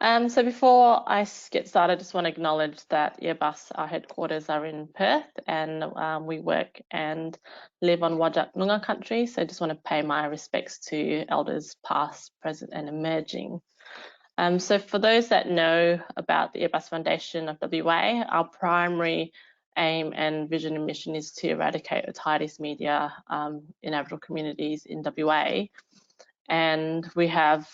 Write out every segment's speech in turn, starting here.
So before I get started, I just want to acknowledge that Earbus, our headquarters are in Perth, and we work and live on Whadjuk Noongar country. So I just want to pay my respects to elders past, present and emerging. So for those that know about the Earbus Foundation of WA, our primary aim and vision and mission is to eradicate otitis media in Aboriginal communities in WA. And we have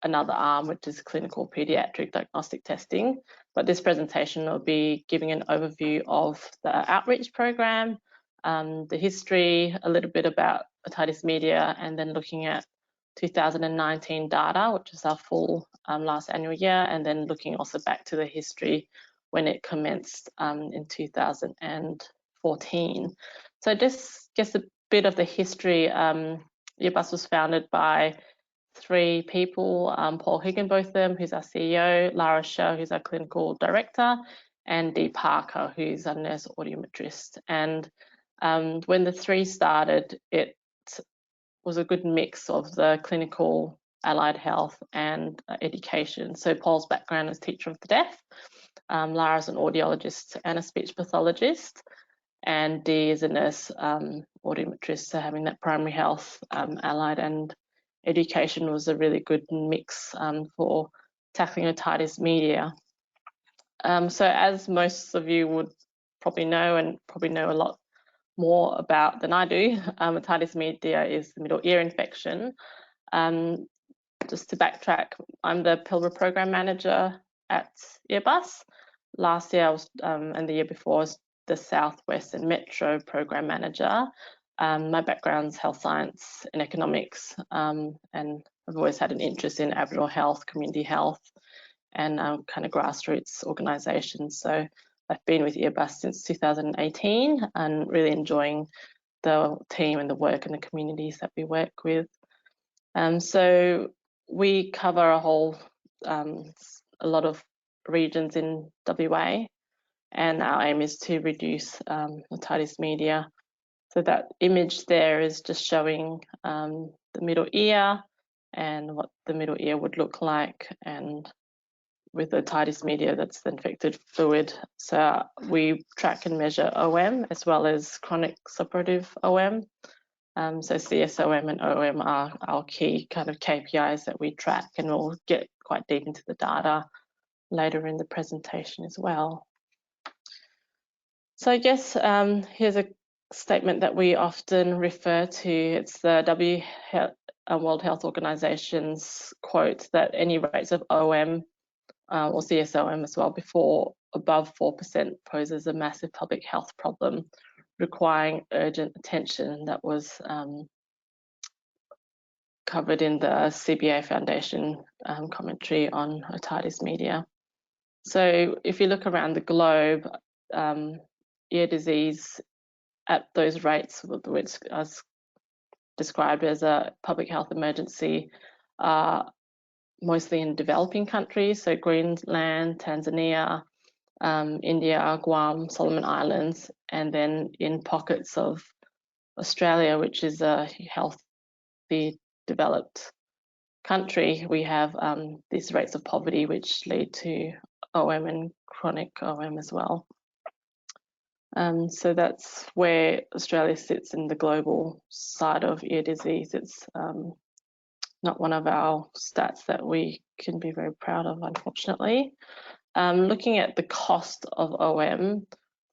another arm, which is clinical pediatric diagnostic testing. But this presentation will be giving an overview of the outreach program, the history, a little bit about otitis media, and then looking at 2019 data, which is our full last annual year, and then looking also back to the history when it commenced in 2014. So just a bit of the history. Earbus was founded by 3 people, Paul Higginbotham, who's our CEO, Lara Shaw, who's our clinical director, and Dee Parker, who's a nurse audiometrist. And when the 3 started, it was a good mix of the clinical, allied health and education. So Paul's background is teacher of the deaf, Lara's an audiologist and a speech pathologist, and Dee is a nurse audiometrist, so having that primary health, allied and education was a really good mix for tackling otitis media. So as most of you would probably know, and probably know a lot more about than I do, otitis media is the middle ear infection. Just to backtrack, I'm the Pilbara program manager at Earbus. Last year I was, and the year before, I was the South, West and Metro program manager. My background's health science and economics, and I've always had an interest in Aboriginal health, community health, and kind of grassroots organisations. So I've been with Earbus since 2018 and really enjoying the team and the work and the communities that we work with. So we cover a lot of regions in WA, and our aim is to reduce otitis media. So that image there is just showing the middle ear and what the middle ear would look like, and with otitis media, that's the infected fluid. So we track and measure OM as well as chronic suppurative OM. So CSOM and OM are our key kind of KPIs that we track, and we'll get quite deep into the data later in the presentation as well. So I guess here's a statement that we often refer to. It's the World Health Organization's quote that any rates of OM or CSOM as well above 4% poses a massive public health problem requiring urgent attention. That was covered in the CBA Foundation commentary on otitis media. So if you look around the globe, ear disease at those rates, which is described as a public health emergency, mostly in developing countries, so Greenland, Tanzania, India, Guam, Solomon Islands, and then in pockets of Australia, which is a healthy, developed country, we have these rates of poverty which lead to OM and chronic OM as well. So that's where Australia sits in the global side of ear disease. It's not one of our stats that we can be very proud of, unfortunately. Looking at the cost of OM,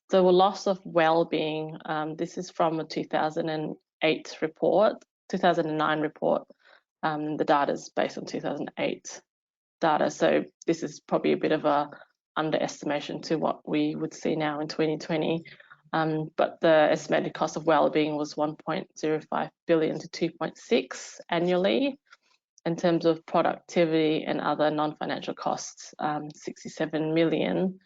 the loss of well-being, this is from a 2009 report. The data is based on 2008 data, so this is probably a bit of a underestimation to what we would see now in 2020. But the estimated cost of well-being was 1.05 billion to 2.6 annually. In terms of productivity and other non-financial costs, 67 million.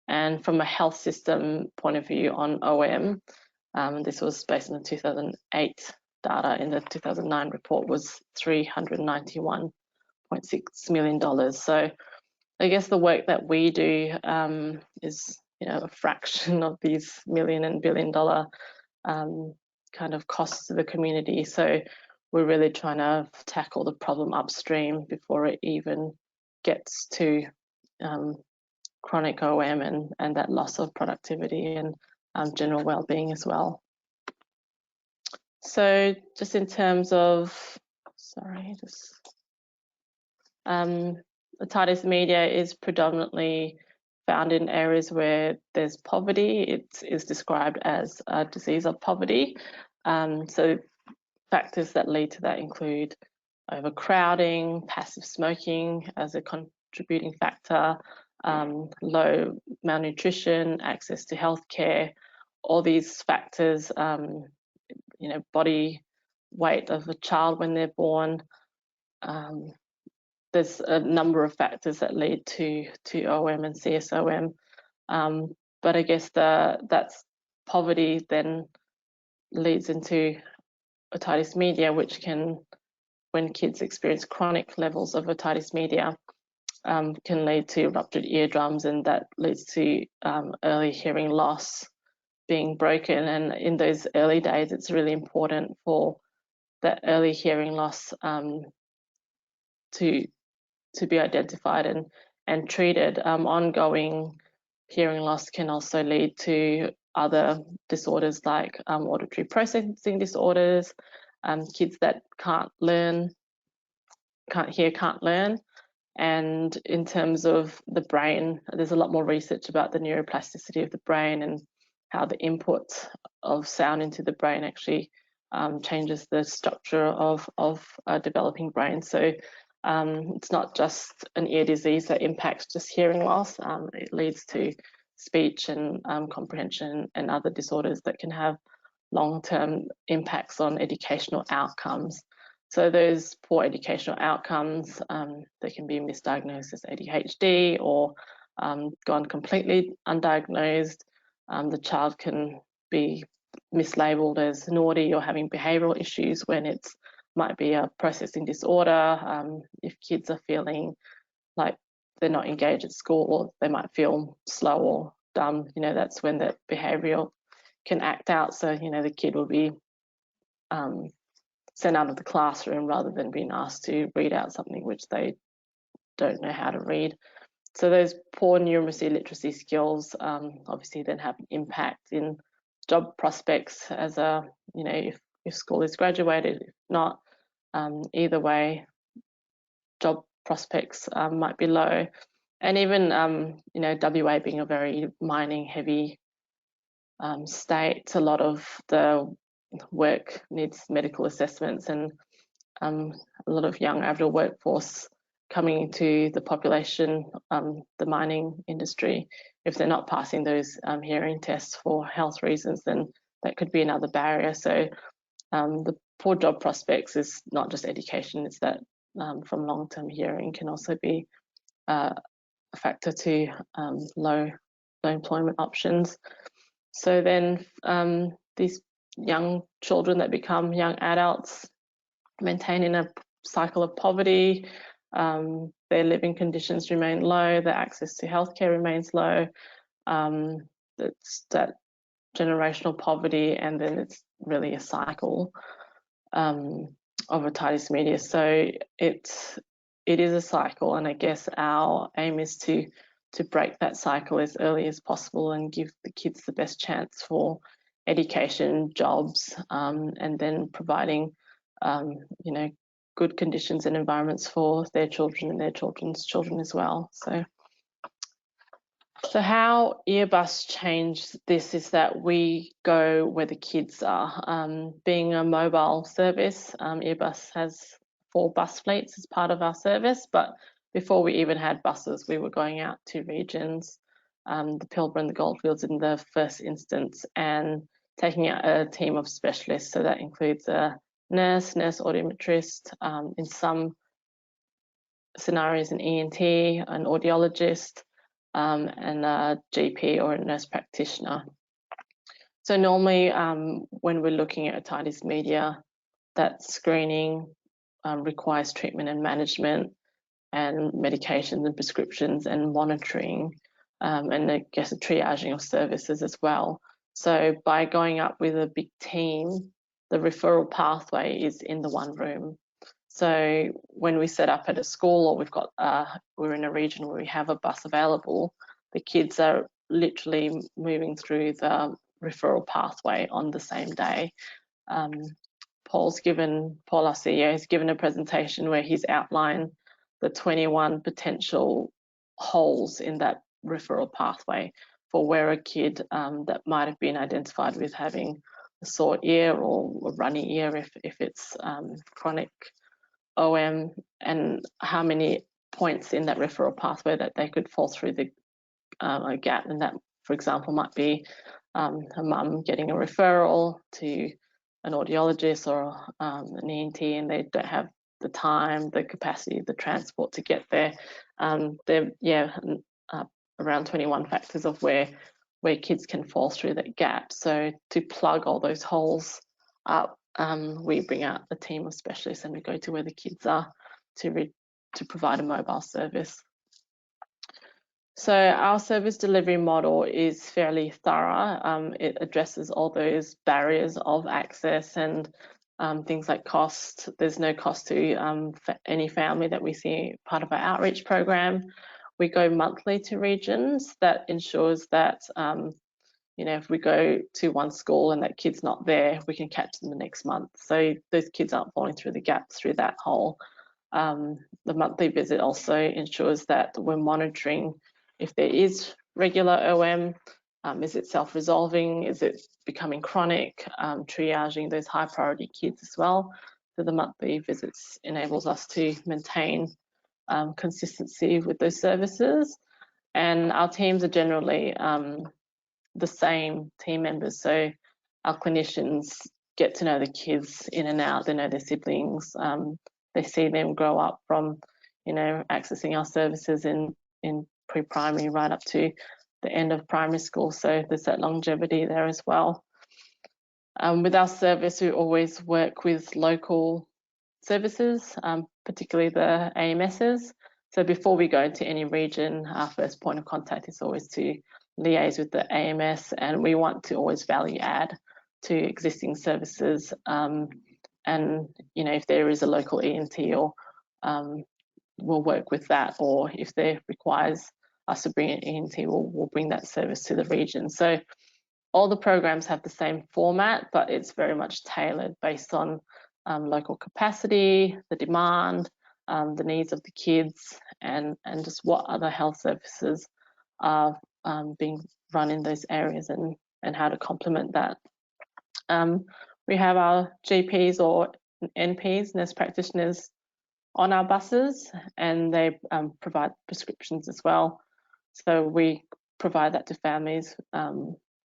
And from a health system point of view on OM, this was based on the 2008 data. In the 2009 report was $391.6 million. So I guess the work that we do is, a fraction of these million and billion dollar kind of costs to the community. So we're really trying to tackle the problem upstream before it even gets to chronic OM and that loss of productivity and general well-being as well. So just in terms of, otitis media is predominantly found in areas where there's poverty. It is described as a disease of poverty. So factors that lead to that include overcrowding, passive smoking as a contributing factor, low malnutrition, access to healthcare. All these factors, body weight of a child when they're born. There's a number of factors that lead to OM and CSOM, but I guess that's poverty then leads into otitis media, which can, when kids experience chronic levels of otitis media, can lead to ruptured eardrums, and that leads to early hearing loss being broken. And in those early days, it's really important for that early hearing loss to be identified and treated. Ongoing hearing loss can also lead to other disorders like auditory processing disorders, kids that can't hear, can't learn. And in terms of the brain, there's a lot more research about the neuroplasticity of the brain and how the input of sound into the brain actually changes the structure of a developing brain. So it's not just an ear disease that impacts just hearing loss. It leads to speech and comprehension and other disorders that can have long-term impacts on educational outcomes. So those poor educational outcomes, they can be misdiagnosed as ADHD or gone completely undiagnosed. The child can be mislabeled as naughty or having behavioural issues when it might be a processing disorder. If kids are feeling like they're not engaged at school, or they might feel slow or dumb, that's when that behavioural can act out. So, the kid will be sent out of the classroom rather than being asked to read out something which they don't know how to read. So those poor numeracy literacy skills obviously then have an impact in job prospects as if school is graduated. If not, either way, job prospects might be low. And even, WA being a very mining heavy state, a lot of the work needs medical assessments, and a lot of young Aboriginal workforce coming into the population, the mining industry, if they're not passing those hearing tests for health reasons, then that could be another barrier. So the poor job prospects is not just education, it's that from long-term hearing can also be a factor to low employment options. So then these young children that become young adults maintain in a cycle of poverty, their living conditions remain low, their access to healthcare remains low. It's that generational poverty, and then it's really a cycle of otitis media. So it is a cycle, and I guess our aim is to break that cycle as early as possible and give the kids the best chance for education, jobs, and then providing good conditions and environments for their children and their children's children as well. So how Earbus changed this is that we go where the kids are. Being a mobile service, Earbus has 4 bus fleets as part of our service, but before we even had buses, we were going out to regions, the Pilbara and the Goldfields in the first instance, and taking out a team of specialists. So that includes a nurse audiometrist, in some scenarios an ENT, an audiologist, and a GP or a nurse practitioner. So normally when we're looking at otitis media, that screening requires treatment and management and medications and prescriptions and monitoring, and I guess a triaging of services as well. So by going up with a big team, the referral pathway is in the one room. So when we set up at a school, or we're in a region where we have a bus available, the kids are literally moving through the referral pathway on the same day. Paul, our CEO, has given a presentation where he's outlined the 21 potential holes in that referral pathway for where a kid that might have been identified with having a sore ear or a runny ear if it's chronic OM, and how many points in that referral pathway that they could fall through the a gap. And that, for example, might be a mum getting a referral to an audiologist or an ENT, and they don't have the time, the capacity, the transport to get there. Around 21 factors of where kids can fall through that gap. So to plug all those holes up, we bring out a team of specialists and we go to where the kids are to provide a mobile service. So our service delivery model is fairly thorough. It addresses all those barriers of access and things like cost. There's no cost to any family that we see part of our outreach program. We go monthly to regions. That ensures that if we go to one school and that kid's not there, we can catch them the next month. So those kids aren't falling through the gaps through that hole. The monthly visit also ensures that we're monitoring if there is regular OM, is it self-resolving, is it becoming chronic, triaging those high priority kids as well. So the monthly visits enables us to maintain consistency with those services. And our teams are generally the same team members. So our clinicians get to know the kids in and out, they know their siblings, they see them grow up from, accessing our services in pre-primary right up to the end of primary school. So there's that longevity there as well. With our service, we always work with local services, particularly the AMSs. So before we go into any region, our first point of contact is always to liaise with the AMS, and we want to always value add to existing services. And if there is a local ENT, or we'll work with that, or if there requires us to bring an ENT, we'll bring that service to the region. So all the programs have the same format, but it's very much tailored based on local capacity, the demand, the needs of the kids, and just what other health services are being run in those areas, and how to complement that. We have our GPs or NPs, nurse practitioners, on our buses, and they provide prescriptions as well. So we provide that to families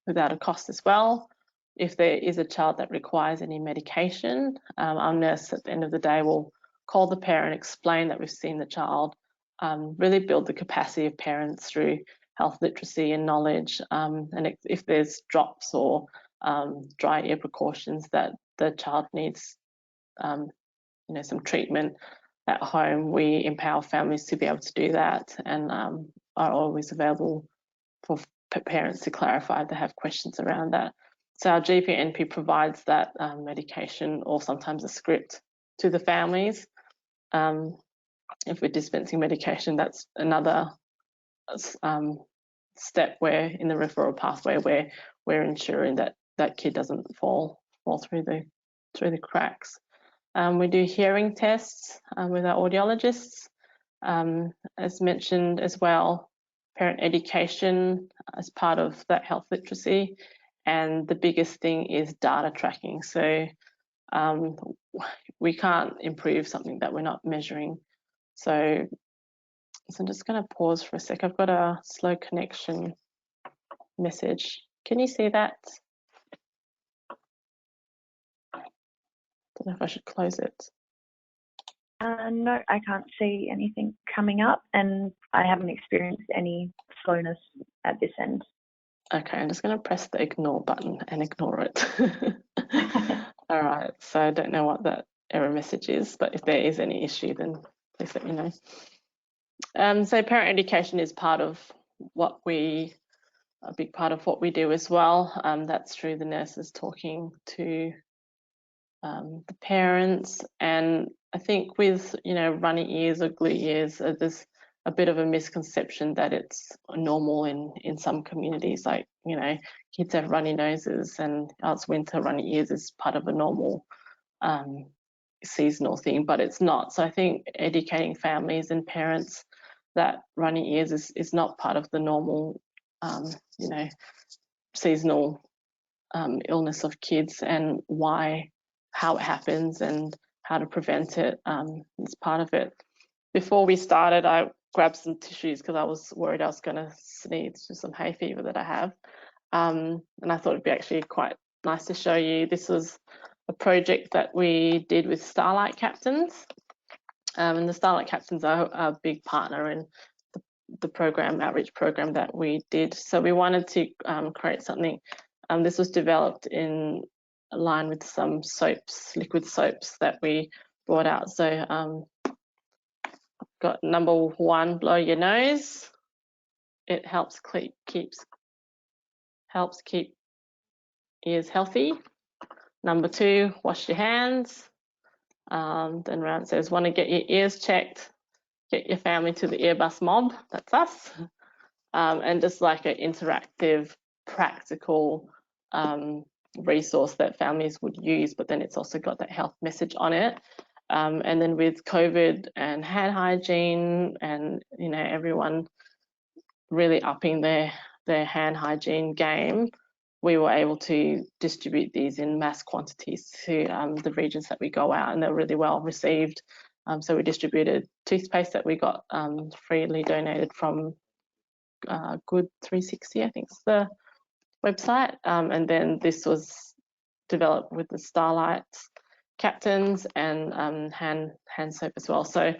without a cost as well. If there is a child that requires any medication, our nurse at the end of the day will call the parent, explain that we've seen the child, really build the capacity of parents through health literacy and knowledge. And if there's drops or dry ear precautions that the child needs, some treatment at home, we empower families to be able to do that, and are always available for parents to clarify if they have questions around that. So our GP NP provides that medication, or sometimes a script, to the families. If we're dispensing medication, that's another step where in the referral pathway where we're ensuring that that kid doesn't fall through the cracks. We do hearing tests with our audiologists, as mentioned as well, parent education as part of that health literacy, and the biggest thing is data tracking. So we can't improve something that we're not measuring. So I'm just going to pause for a sec. I've got a slow connection message. Can you see that? Don't know if I should close it. No, I can't see anything coming up, and I haven't experienced any slowness at this end. Okay, I'm just going to press the ignore button and ignore it. All right, so I don't know what that error message is, but if there is any issue, then please let me know. So parent education is part of a big part of what we do as well. That's through the nurses talking to the parents. And I think with, you know, runny ears or glue ears, there's a bit of a misconception that it's normal in some communities. Like, you know, kids have runny noses and it's winter, runny ears is part of a normal seasonal thing, but it's not. So I think educating families and parents that runny ears is not part of the normal, you know, seasonal illness of kids, and how it happens and how to prevent it is part of it. Before we started, I grabbed some tissues because I was worried I was going to sneeze to some hay fever that I have. And I thought it'd be actually quite nice to show you. This was a project that we did with Starlight Captains. And the Starlight Captains are a big partner in the program, outreach program that we did. So we wanted to create something. This was developed in line with some soaps, liquid soaps that we brought out. So got number 1, blow your nose. It helps keep ears healthy. Number 2, wash your hands. Then round says, want to get your ears checked, get your family to the Earbus mob. That's us. And just like an interactive, practical resource that families would use, but then it's also got that health message on it. And then with COVID and hand hygiene, and you know, everyone really upping their hand hygiene game, we were able to distribute these in mass quantities to the regions that we go out, and they're really well received. So we distributed toothpaste that we got freely donated from Good 360, I think is the website, and then this was developed with the Starlight Captains and hand soap as well. So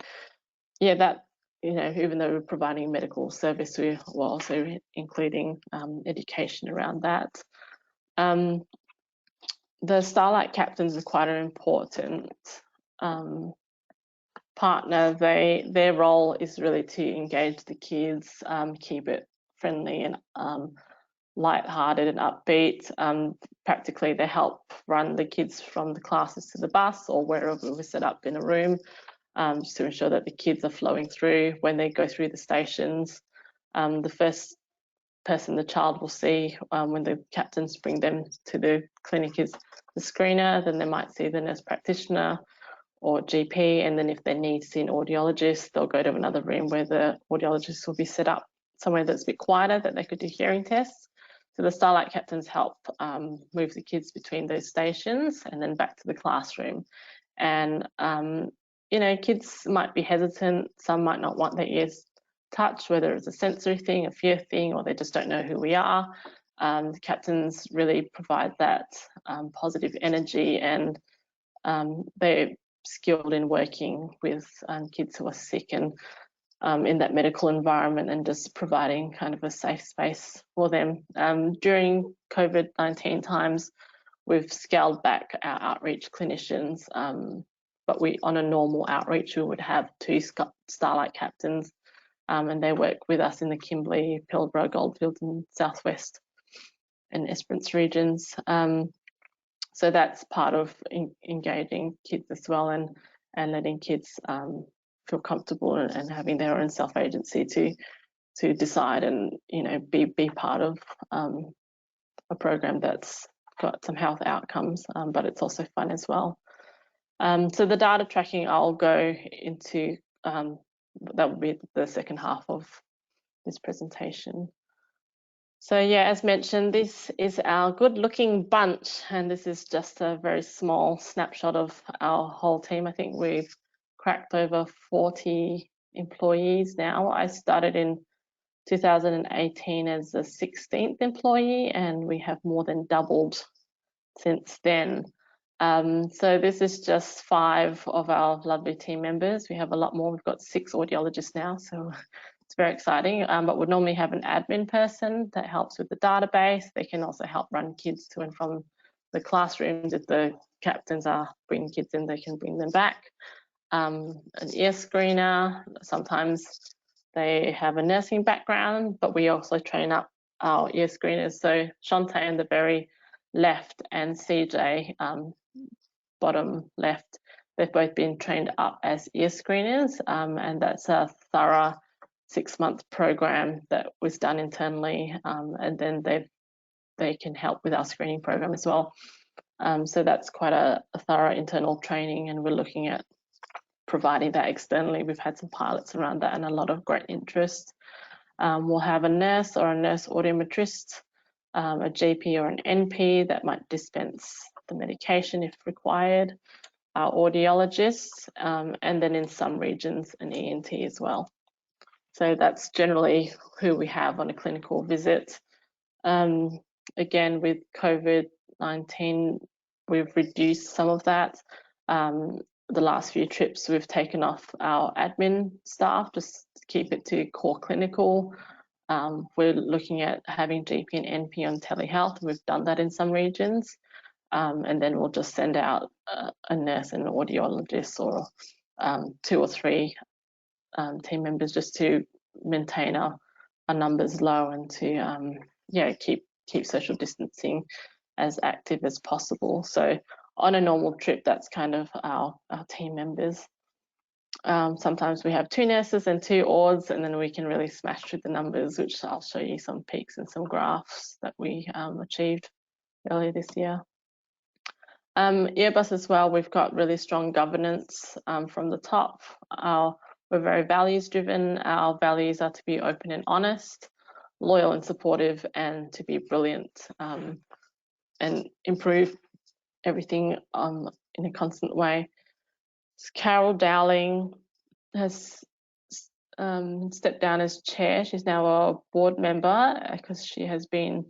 yeah, that, you know, even though we're providing medical service, we were also including education around that. The Starlight Captains are quite an important partner. Their role is really to engage the kids, keep it friendly and light-hearted and upbeat. Practically, they help run the kids from the classes to the bus or wherever we're set up in a room, just to ensure that the kids are flowing through when they go through the stations. The first person the child will see when the captains bring them to the clinic is the screener. Then they might see the nurse practitioner or GP, and then if they need to see an audiologist, they'll go to another room where the audiologist will be set up somewhere that's a bit quieter, that they could do hearing tests. So the Starlight Captains help move the kids between those stations and then back to the classroom. And you know, kids might be hesitant, some might not want their ears touched, whether it's a sensory thing, a fear thing, or they just don't know who we are. The captains really provide that positive energy, and they're skilled in working with kids who are sick and in that medical environment, and just providing kind of a safe space for them. During COVID-19 times, we've scaled back our outreach clinicians, but on a normal outreach, we would have 2 Starlight Captains, and they work with us in the Kimberley, Pilbara, Goldfields and Southwest and Esperance regions. So that's part of engaging kids as well, and letting kids feel comfortable and having their own self-agency to decide and, you know, be part of a program that's got some health outcomes, but it's also fun as well. So the data tracking I'll go into, that will be the second half of this presentation. So yeah, as mentioned, this is our good looking bunch, and this is just a very small snapshot of our whole team. I think we've cracked over 40 employees now. I started in 2018 as the 16th employee, and we have more than doubled since then. So this is just 5 of our lovely team members. We have a lot more. We've got 6 audiologists now, so it's very exciting. But we'd normally have an admin person that helps with the database. They can also help run kids to and from the classrooms. If the captains are bringing kids in, they can bring them back. An ear screener. Sometimes they have a nursing background, but we also train up our ear screeners. So Shantae on the very left and CJ bottom left, they've both been trained up as ear screeners, and that's a thorough 6-month program that was done internally, and then they can help with our screening program as well. So that's quite a thorough internal training, and we're looking at providing that externally. We've had some pilots around that and a lot of great interest. We'll have a nurse or a nurse audiometrist, a GP or an NP that might dispense the medication if required, our audiologists, and then in some regions an ENT as well. So that's generally who we have on a clinical visit. Again, with COVID-19, we've reduced some of that. The last few trips we've taken off our admin staff just to keep it to core clinical. We're looking at having GP and NP on telehealth. We've done that in some regions. And then we'll just send out a nurse and an audiologist, or 2 or 3 team members, just to maintain our numbers low and to keep social distancing as active as possible. So on a normal trip, that's kind of our team members. Sometimes we have 2 nurses and 2 auds, and then we can really smash through the numbers, which I'll show you some peaks and some graphs that we achieved earlier this year. Earbus as well, we've got really strong governance from the top. We're very values driven. Our values are to be open and honest, loyal and supportive, and to be brilliant, and improve everything in a constant way. Carol Dowling has stepped down as chair. She's now a board member because she has been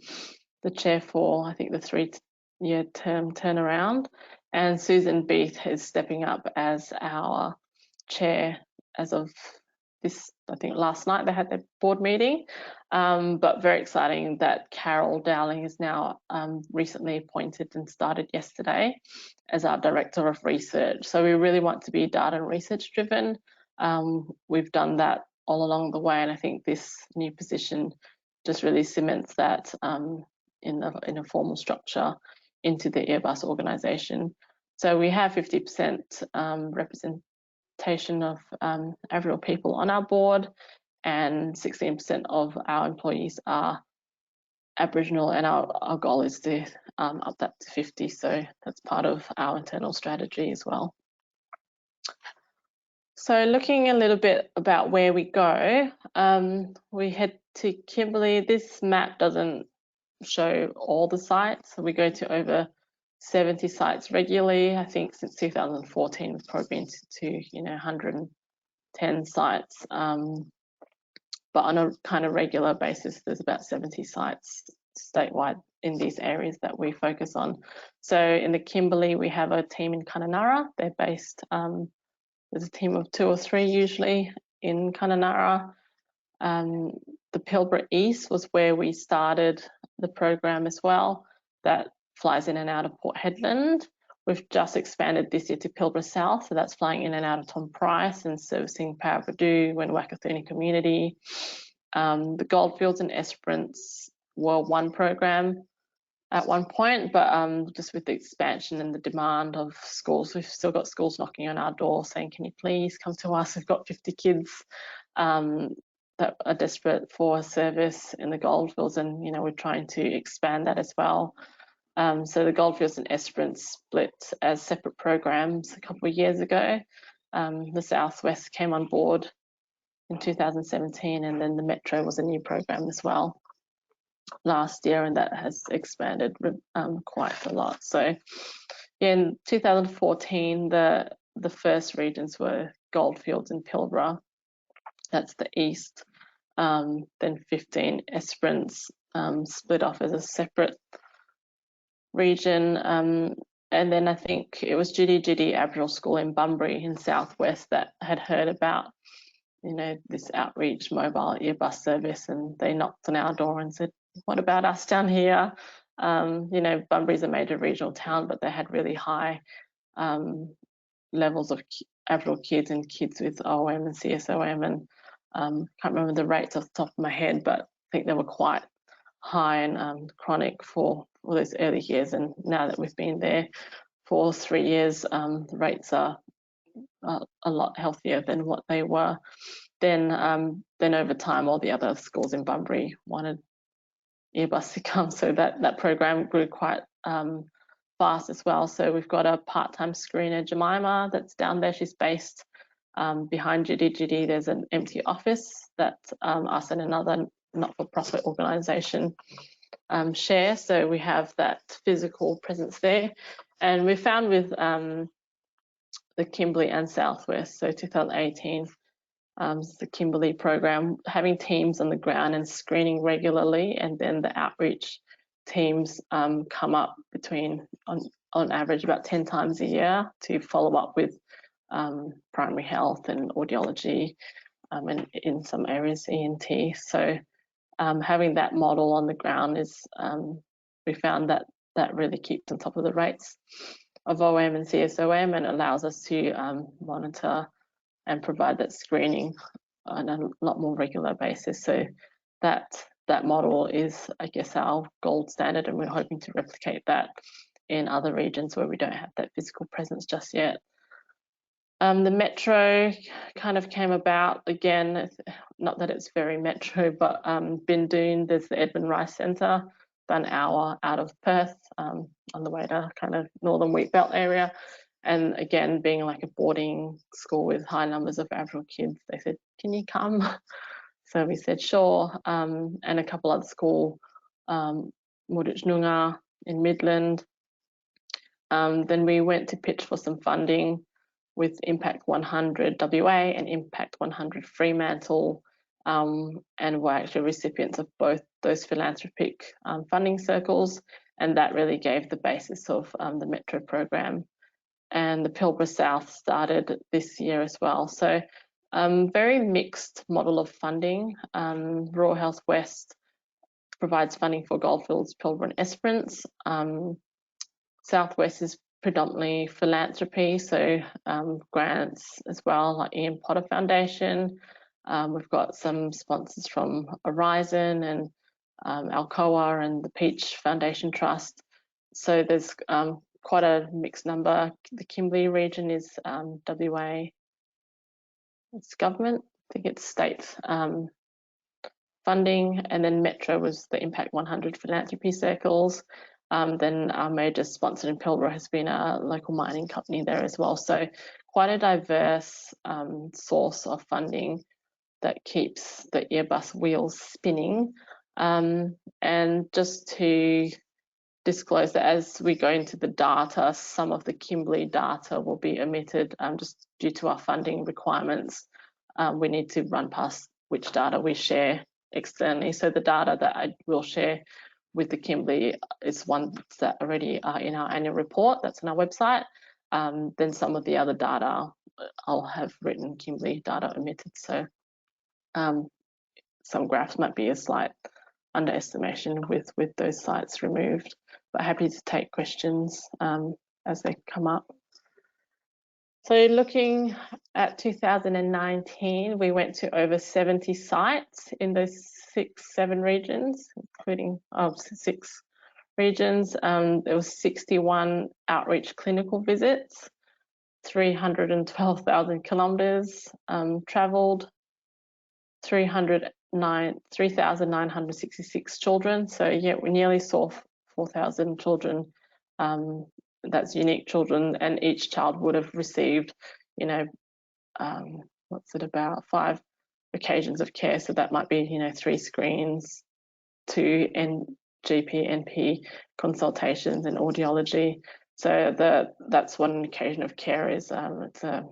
the chair for, I think, the 3-year term turnaround. And Susan Beath is stepping up as our chair as of this, I think last night they had their board meeting. But very exciting that Carol Dowling is now recently appointed and started yesterday as our Director of Research. So we really want to be data and research driven. We've done that all along the way, and I think this new position just really cements that in a formal structure into the Earbus organisation. So we have 50% representation of Aboriginal people on our board, and 16% of our employees are Aboriginal, and our goal is to up that to 50, so that's part of our internal strategy as well. So looking a little bit about where we go, we head to Kimberley. This map doesn't show all the sites, so we go to over 70 sites regularly. I think since 2014 we've probably been to 110 sites, but on a kind of regular basis there's about 70 sites statewide in these areas that we focus on. So in the Kimberley we have a team in Kununurra. They're based, there's a team of 2 or 3 usually in Kununurra. The Pilbara East was where we started the program as well. That flies in and out of Port Hedland. We've just expanded this year to Pilbara South, so that's flying in and out of Tom Price and servicing Paraburdoo and Whakathooney community. The Goldfields and Esperance were one program at one point, but just with the expansion and the demand of schools, we've still got schools knocking on our door saying, can you please come to us? We've got 50 kids that are desperate for a service in the Goldfields, and we're trying to expand that as well. So the Goldfields and Esperance split as separate programs a couple of years ago. The Southwest came on board in 2017, and then the Metro was a new program as well last year, and that has expanded quite a lot. So in 2014, the first regions were Goldfields and Pilbara. That's the east. Then 15 Esperance split off as a separate region, and then I think it was Jitty Aboriginal School in Bunbury in Southwest that had heard about this outreach mobile earbus service, and they knocked on our door and said, what about us down here? Bunbury's a major regional town, but they had really high levels of Aboriginal kids and kids with OM and CSOM, and can't remember the rates off the top of my head, but I think they were quite high and chronic for all those early years. And now that we've been there for 3 years, the rates are a lot healthier than what they were. Then over time, all the other schools in Bunbury wanted Earbus to come, so that program grew quite fast as well. So we've got a part-time screener, Jemima, that's down there. She's based behind Judy. There's an empty office that us and another not-for-profit organisation share. So we have that physical presence there. And we found with the Kimberley and Southwest, so 2018, the Kimberley program, having teams on the ground and screening regularly, and then the outreach teams come up between, on average, about 10 times a year to follow up with primary health and audiology, and in some areas ENT. So having that model on the ground is, we found that really keeps on top of the rates of OM and CSOM, and allows us to monitor and provide that screening on a lot more regular basis. So that model is, I guess, our gold standard, and we're hoping to replicate that in other regions where we don't have that physical presence just yet. The Metro kind of came about, again, not that it's very Metro, but Bindoon, there's the Edmund Rice Centre, about an hour out of Perth, on the way to kind of northern Wheatbelt area. And again, being like a boarding school with high numbers of Aboriginal kids, they said, can you come? So we said, sure. And a couple other schools, Muditjnunga in Midland. Then we went to pitch for some funding with Impact 100 WA and Impact 100 Fremantle, and were actually recipients of both those philanthropic funding circles, and that really gave the basis of the Metro program. And the Pilbara South started this year as well. So very mixed model of funding. Rural Health West provides funding for Goldfields, Pilbara and Esperance. Southwest is predominantly philanthropy, so grants as well, like Ian Potter Foundation. We've got some sponsors from Horizon and Alcoa and the Peach Foundation Trust. So there's quite a mixed number. The Kimberley region is WA, it's government, I think it's state funding, and then Metro was the Impact 100 philanthropy circles. Then our major sponsor in Pilbara has been a local mining company there as well. So quite a diverse source of funding that keeps the Earbus wheels spinning. And just to disclose that as we go into the data, some of the Kimberley data will be omitted just due to our funding requirements. We need to run past which data we share externally. So the data that I will share with the Kimberley is ones that already are in our annual report, that's on our website. Then some of the other data, I'll have written Kimberley data omitted. So some graphs might be a slight underestimation with those sites removed, but happy to take questions as they come up. So looking at 2019, we went to over 70 sites in those 7 regions, including 6 regions. There was 61 outreach clinical visits, 312,000 kilometres travelled, 3,966 children. So yeah, we nearly saw 4,000 children. That's unique children, and each child would have received, you know, what's it about 5 occasions of care. So that might be, you know, 3 screens, 2 GP, NP consultations, and audiology. So that's one occasion of care is it's an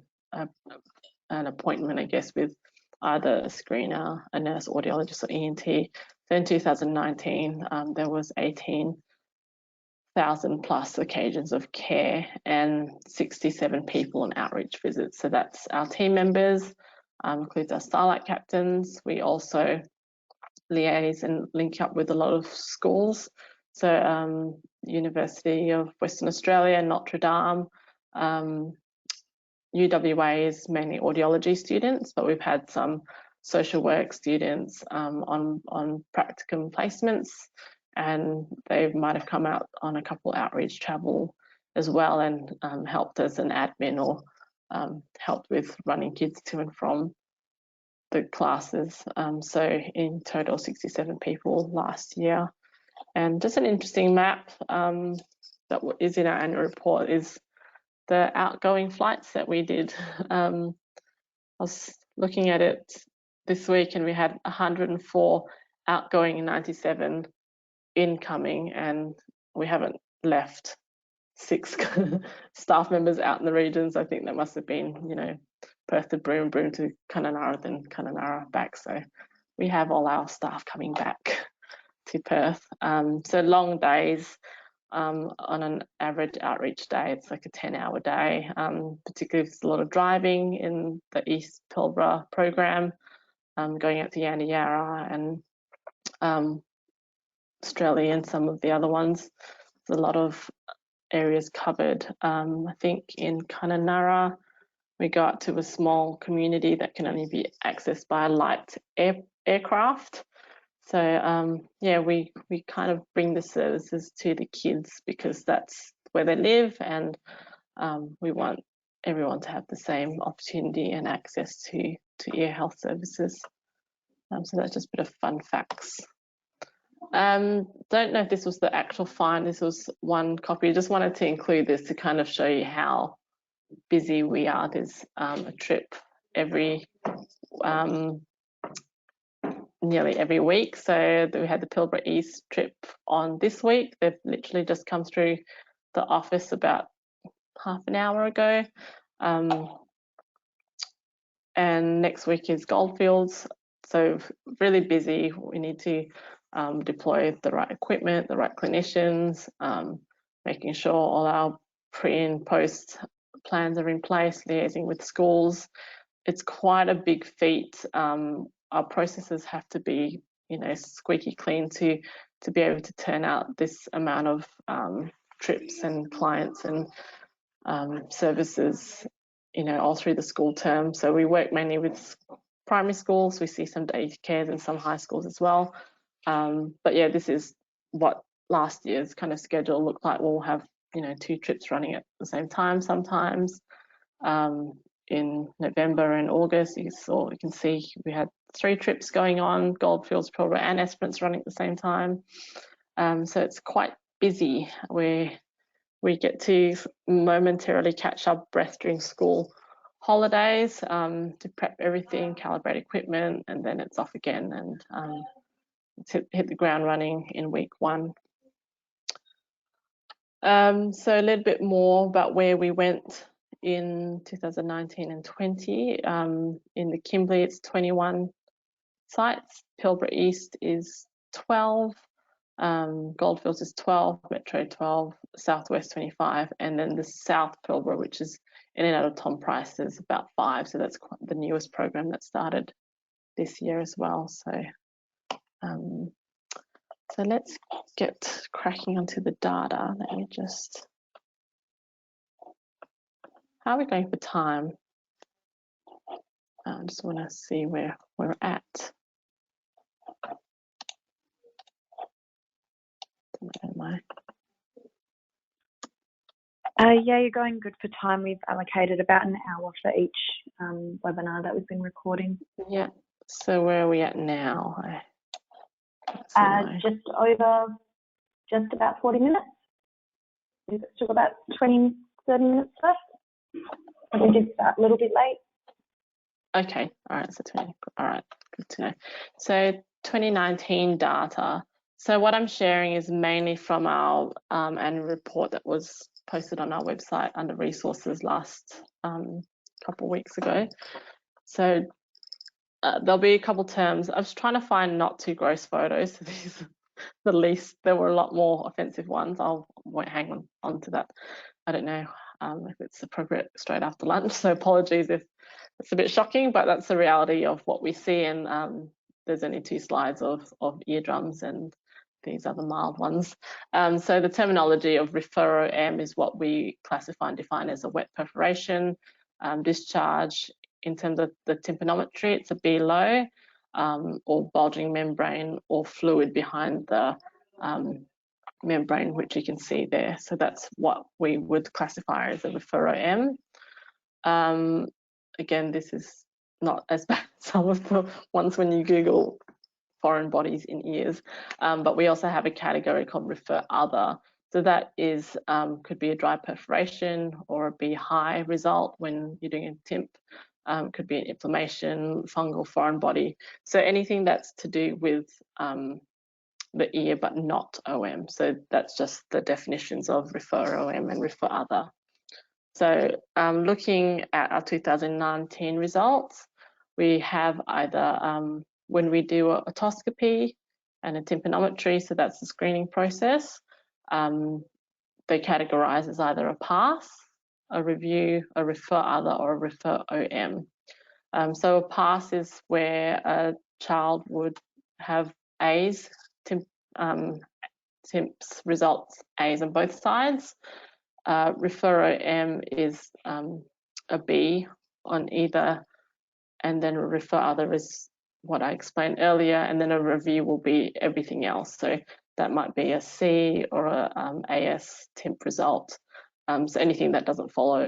appointment, I guess, with either a screener, a nurse, audiologist, or ENT. So in 2019, there was 18,000 plus occasions of care and 67 people on outreach visits. So that's our team members, includes our Starlight captains. We also liaise and link up with a lot of schools. So University of Western Australia, Notre Dame, UWA is mainly audiology students, but we've had some social work students on practicum placements, and they might have come out on a couple outreach travel as well, and helped as an admin or helped with running kids to and from the classes. So in total 67 people last year. And just an interesting map that is in our annual report is the outgoing flights that we did. I was looking at it this week and we had 104 outgoing and 97 incoming, and we haven't left 6 staff members out in the regions. I think that must have been, you know, Perth to Broome, Broome to Kununurra, then Kununurra back. So we have all our staff coming back to Perth. So long days. On an average outreach day, it's like a 10-hour day, particularly if there's a lot of driving in the East Pilbara program, going out to Yandi Yarra and Australia and some of the other ones. There's a lot of areas covered. I think in Kununurra, we go out to a small community that can only be accessed by a light aircraft. So yeah, we kind of bring the services to the kids because that's where they live, and we want everyone to have the same opportunity and access to ear health services. So that's just a bit of fun facts. Don't know if this was the actual find. This was one copy. Just wanted to include this to kind of show you how busy we are. There's a trip every nearly every week. So we had the Pilbara East trip on this week. They've literally just come through the office about half an hour ago. And next week is Goldfields. So really busy. We need to deploy the right equipment, the right clinicians, making sure all our pre and post plans are in place, liaising with schools. It's quite a big feat. Our processes have to be, you know, squeaky clean to be able to turn out this amount of trips and clients and services, you know, all through the school term. So we work mainly with primary schools. We see some daycares and some high schools as well. But yeah, this is what last year's kind of schedule looked like. We'll have, you know, 2 trips running at the same time sometimes. In November and August, you can see we had 3 trips going on, Goldfields, Pilbara and Esperance running at the same time. So it's quite busy where we get to momentarily catch our breath during school holidays to prep everything, calibrate equipment, and then it's off again and hit the ground running in week 1. So a little bit more about where we went in 2019 and 20. In the Kimberley, it's 21 sites. Pilbara East is 12. Goldfields is 12. Metro 12. Southwest 25. And then the South Pilbara, which is in and out of Tom Price, is about 5. So that's quite the newest program that started this year as well. So so let's get cracking onto the data. Let me just... How are we going for time? I just want to see where we're at. Yeah, you're going good for time. We've allocated about an hour for each webinar that we've been recording. Yeah, so where are we at now? Just about 40 minutes. We've still about 20, 30 minutes left. I think it's a little bit late. Okay, all right, so 20, all right, good to know. So 2019 data. So what I'm sharing is mainly from our annual report that was posted on our website under resources last couple of weeks ago. So there'll be a couple terms. I was trying to find not too gross photos. So these the least, there were a lot more offensive ones. I won't hang on to that. I don't know if it's appropriate straight after lunch, so apologies if it's a bit shocking, but that's the reality of what we see. And there's only 2 slides of eardrums, and these are the mild ones. So the terminology of referro M is what we classify and define as a wet perforation. Discharge, in terms of the tympanometry, it's a B low, or bulging membrane or fluid behind the membrane, which you can see there. So that's what we would classify as a refer OM. Again, this is not as bad as some of the ones when you Google foreign bodies in ears, but we also have a category called refer other. So that is could be a dry perforation or a B high result when you're doing a TIMP. Could be an inflammation, fungal foreign body. So anything that's to do with the ear but not OM. So that's just the definitions of refer OM and refer other. So looking at our 2019 results, we have either when we do a otoscopy and a tympanometry, so that's the screening process, they categorize as either a pass, a review, a refer other, or a refer OM. So a pass is where a child would have A's, TIMP's results A's on both sides. Refer OM is a B on either, and then a refer other is what I explained earlier, and then a review will be everything else. So that might be a C or a AS TIMP result. So anything that doesn't fall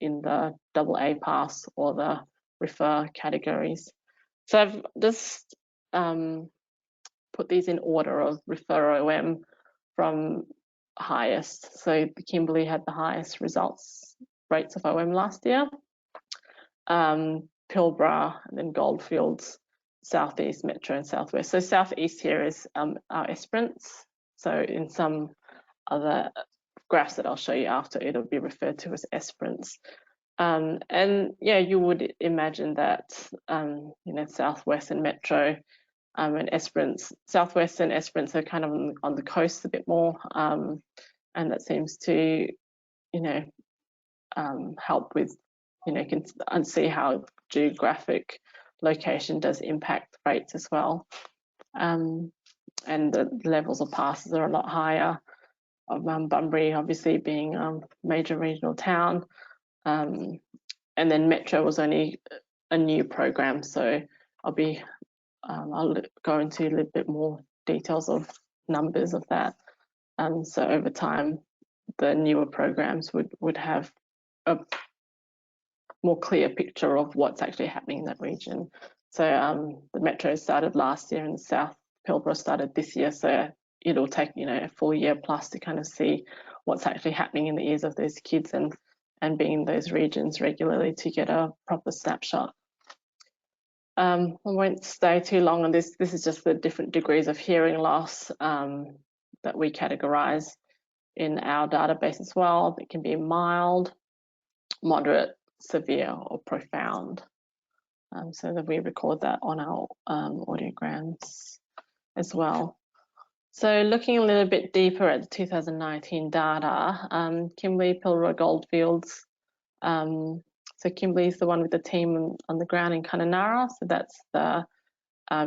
in the AA pass or the refer categories. So I've just put these in order of refer OM from highest. So Kimberley had the highest rates of OM last year. Pilbara, and then Goldfields, Southeast, Metro, and Southwest. So Southeast here is our Esperance. So in some other graphs that I'll show you after, it'll be referred to as Esperance. And yeah, you would imagine that you know, Southwest and Metro and Esperance, Southwest and Esperance are kind of on the coast a bit more, and that seems to, you know, help with, you know, you can see how geographic location does impact rates as well. And the levels of passes are a lot higher. Bunbury obviously being a major regional town, and then Metro was only a new program, so I'll go into a little bit more details of numbers of that. So over time, the newer programs would have a more clear picture of what's actually happening in that region. So the Metro started last year and South Pilbara started this year. So it'll take, you know, a full year plus to kind of see what's actually happening in the ears of those kids and be in those regions regularly to get a proper snapshot. I won't stay too long on this. This is just the different degrees of hearing loss that we categorize in our database as well. It can be mild, moderate, severe, or profound. So that we record that on our audiograms as well. So looking a little bit deeper at the 2019 data, Kimberley, Pilbara, Goldfields. So Kimberley is the one with the team on the ground in Kununurra. So that's the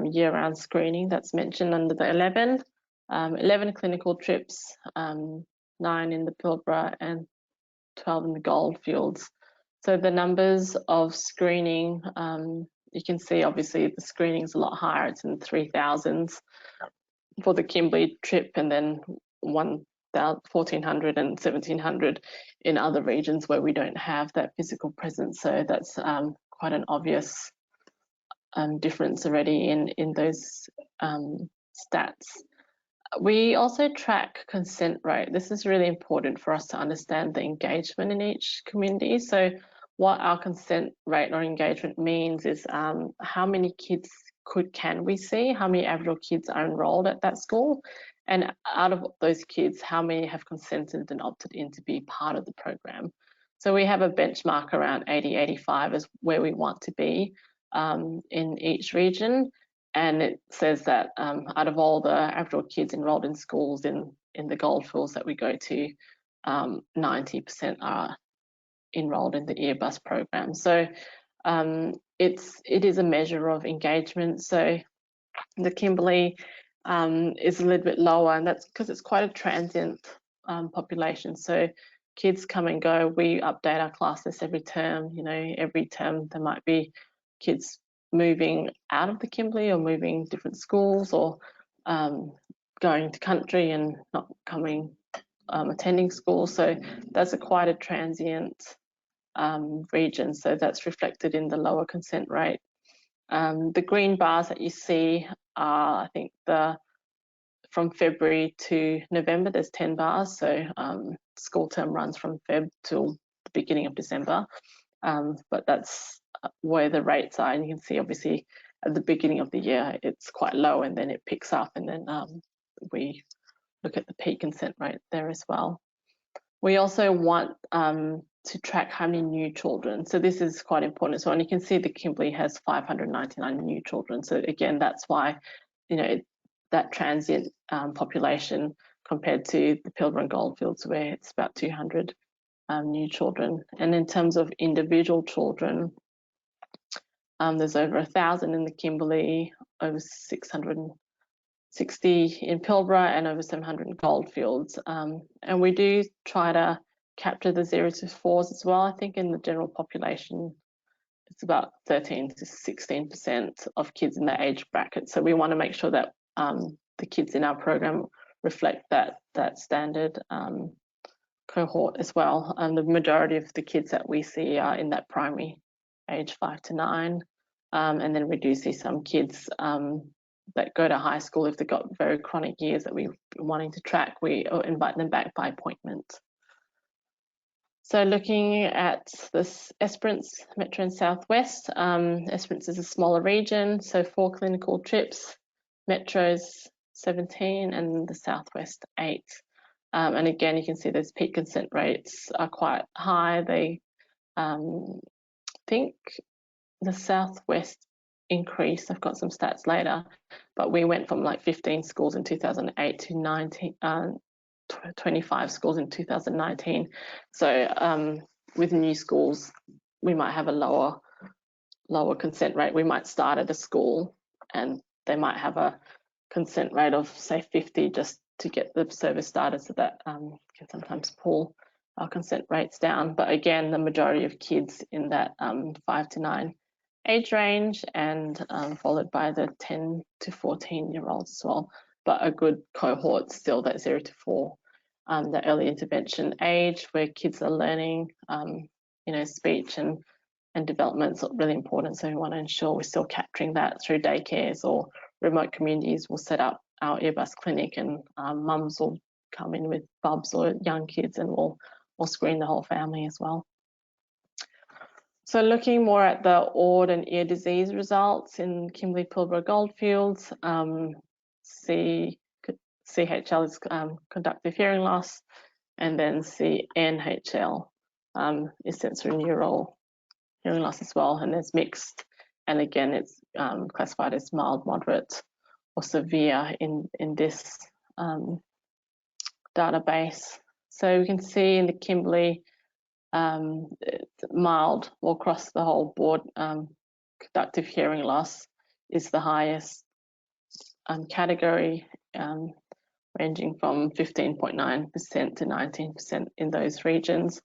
year-round screening that's mentioned under the 11. 11 clinical trips, 9 in the Pilbara and 12 in the Goldfields. So the numbers of screening, you can see obviously the screening is a lot higher. It's in the 3,000s for the Kimberley trip, and then 1,400 and 1,700 in other regions where we don't have that physical presence. So that's quite an obvious difference already in those stats. We also track consent rate. This is really important for us to understand the engagement in each community. So what our consent rate or engagement means is how many kids can we see, how many Aboriginal kids are enrolled at that school, and out of those kids, how many have consented and opted in to be part of the program. So we have a benchmark around 80, 85 is where we want to be in each region. And it says that out of all the Aboriginal kids enrolled in schools in the Goldfields that we go to, 90% are enrolled in the Earbus program. So it is a measure of engagement. So the Kimberley is a little bit lower, and that's because it's quite a transient population. So kids come and go. We update our class list every term. You know, every term there might be kids moving out of the Kimberley or moving different schools or going to country and not coming, attending school. So that's quite a transient region. So that's reflected in the lower consent rate. The green bars that you see are, I think, from February to November, there's 10 bars. So school term runs from Feb till the beginning of December. But that's where the rates are. And you can see, obviously, at the beginning of the year, it's quite low, and then it picks up. And then we look at the peak consent rate there as well. We also want to track how many new children. So this is quite important as well. And you can see the Kimberley has 599 new children. So again, that's why, you know, that transient population compared to the Pilbara and Goldfields, where it's about 200 new children. And in terms of individual children, there's over 1,000 in the Kimberley, over 660 in Pilbara, and over 700 in Goldfields. And we do try to capture the 0 to 4s as well. I think in the general population, it's about 13 to 16% of kids in that age bracket. So we want to make sure that the kids in our program reflect that standard cohort as well. And the majority of the kids that we see are in that primary age 5 to 9. And then we do see some kids that go to high school. If they've got very chronic years that we're wanting to track, we invite them back by appointment. So looking at this Esperance, Metro and Southwest, Esperance is a smaller region, so 4 clinical trips, Metro's 17 and the Southwest 8. And again, you can see those peak consent rates are quite high. They think the Southwest increased. I've got some stats later, but we went from like 15 schools in 2008 to 25 schools in 2019. So with new schools, we might have a lower consent rate. We might start at a school and they might have a consent rate of, say, 50 just to get the service started, so that can sometimes pull our consent rates down. But again, the majority of kids in that 5 to 9 age range, and followed by the 10 to 14-year-olds as well. But a good cohort still, that 0 to 4, the early intervention age, where kids are learning, you know, speech and development is really important. So we want to ensure we're still capturing that through daycares or remote communities. We'll set up our Earbus clinic, and mums will come in with bubs or young kids, and we'll screen the whole family as well. So looking more at the ORD and ear disease results in Kimberley, Pilbara, Goldfields, CHL is conductive hearing loss, and then CNHL is sensorineural hearing loss as well, and there's mixed. And again, it's classified as mild, moderate, or severe in this database. So we can see in the Kimberley, it's mild or across the whole board. Conductive hearing loss is the highest category, ranging from 15.9% to 19% in those regions.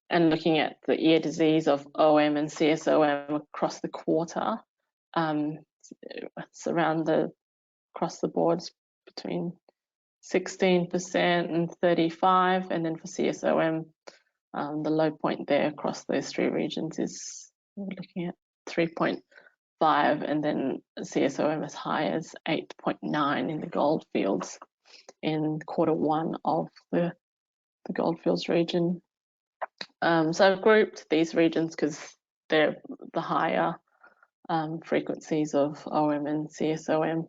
And looking at the ear disease of OM and CSOM across the quarter, it's around across the boards between 16% and 35%, and then for CSOM, the low point there across those 3 regions is, we're looking at 3.5, and then CSOM as high as 8.9 in the Goldfields in Q1 of the Goldfields region. So I've grouped these regions because they're the higher frequencies of OM and CSOM,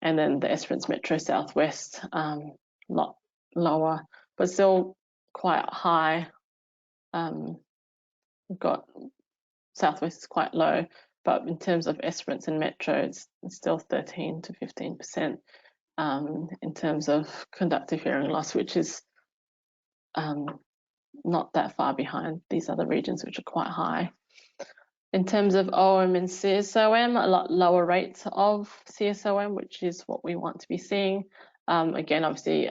and then the Esperance Metro Southwest, lot lower, but still quite high. We've got Southwest is quite low, but in terms of Esperance and Metro, it's still 13 to 15% in terms of conductive hearing loss, which is not that far behind these other regions, which are quite high. In terms of OM and CSOM, a lot lower rates of CSOM, which is what we want to be seeing. Again, obviously,